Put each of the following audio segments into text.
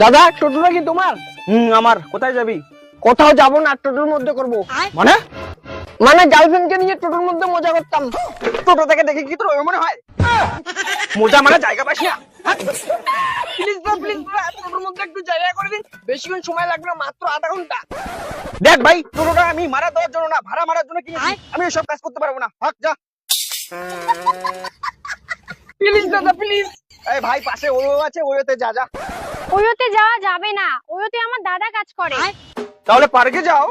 দাদা টোটোটা কি তোমার? আমার। কোথায় যাবি? কোথাও যাবো না, টোটোর মধ্যে করব। মানে? মানে গার্লফ্রেন্ডকে নিয়ে টোটোর মধ্যে মজা করতাম। টোটো থেকে দেখে কি তোর মনে হয় মজা মানে জায়গা পাস না? প্লিজ প্লিজ টোটোর মধ্যে একটু জায়গা করে দিন, বেশিক্ষণ সময় লাগবে না, মাত্র আধা ঘন্টা। দেখ ভাই, টোটোটা আমি মারা দেওয়ার জন্য না, ভাড়া মারার জন্য কিনেছি। আমি এসব কাজ করতে পারবো না। হাক যা। প্লিজ দাদা প্লিজ। এই ভাই, পাশে ওয়ো আছে, ওয়োতে যা যা। ওয়োতে যাওয়া যাবে না, ওয়োতে আমার দাদা কাজ করে। তাহলে পার্কে যাও।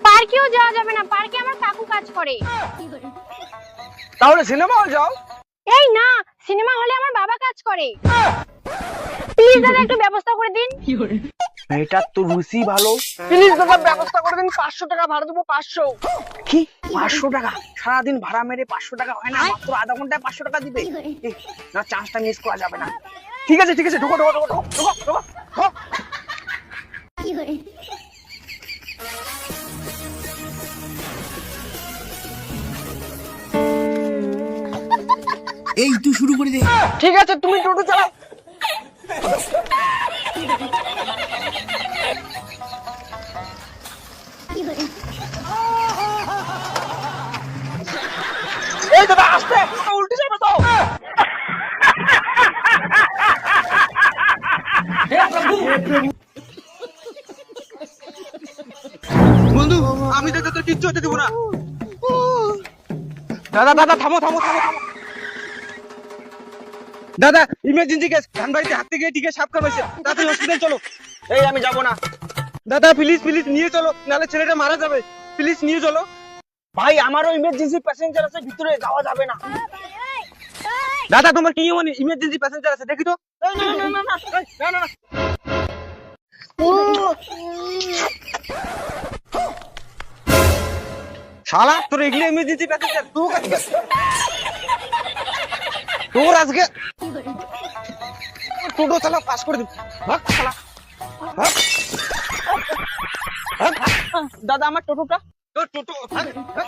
পার্কেও যাওয়া যাবে না, পার্কে আমার কাকু কাজ করে। তাহলে সিনেমা হল যাও। এই না, সিনেমা হলে আমার বাবা কাজ করে। প্লিজ দাদা একটু ব্যবস্থা করে দিন। এটা তো রুচি ভালো। প্লিজ দাদা ব্যবস্থা করে দিন, 500 টাকা ভাড়া দেবো। 500 কি? 500 টাকা? সারাদিন ভাড়া মেরে 500 টাকা হয় না? মাত্র আধা ঘন্টায় 500 টাকা দিবে? না, চান্সটা মিস করা যাবে না। ঠিক আছে ঠিক আছে, ঢোকো ঢোকো ঢোকো ঢোকো ঢোকো ঢোকো। এই তুই শুরু করে দে। ঠিক আছে, তুমি টোটো চালাও। এই দাদা আসতে, উল্টে যাবে তো। বন্ধু, আমি তো তোর কিচ্ছু হতে দেবো না। দাদা দাদা থামো থামো থামো থামো। দাদা ইমার্জেন্সি কেস, ধানবাড়িতে হাত থেকে টিকে সাপ কামড়েছে, তাড়াতাড়ি হসপিটাল চলো। এই আমি যাবো না। দাদা প্লিজ প্লিজ নিয়ে চলো, নাহলে ছেলেটা মারা যাবে। প্লিজ নিয়ে চলো। ভাই আমারও ইমার্জেন্সি প্যাসেঞ্জার আছে, ভিতরে যাওয়া যাবে না। দাদা তোমার কি মানে ইমার্জেন্সি প্যাসেঞ্জার আছে, দেখি তো। এই, না না না না এই, না না না। শালা তোর এগুলো ইমার্জেন্সি প্যাসেঞ্জার, তোর আজকে টোটো চালা পাস করে দিবি। ভাগ শালা, ভাগ। ভাগ। দাদা আমার টোটোটা। তোর টোটো ভাগ, ভাগ।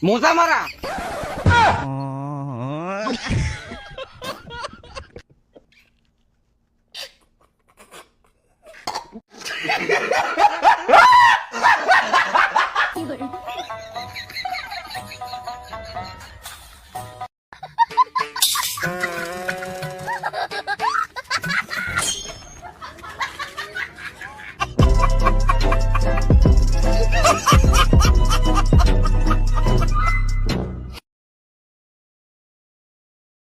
মজা মারা।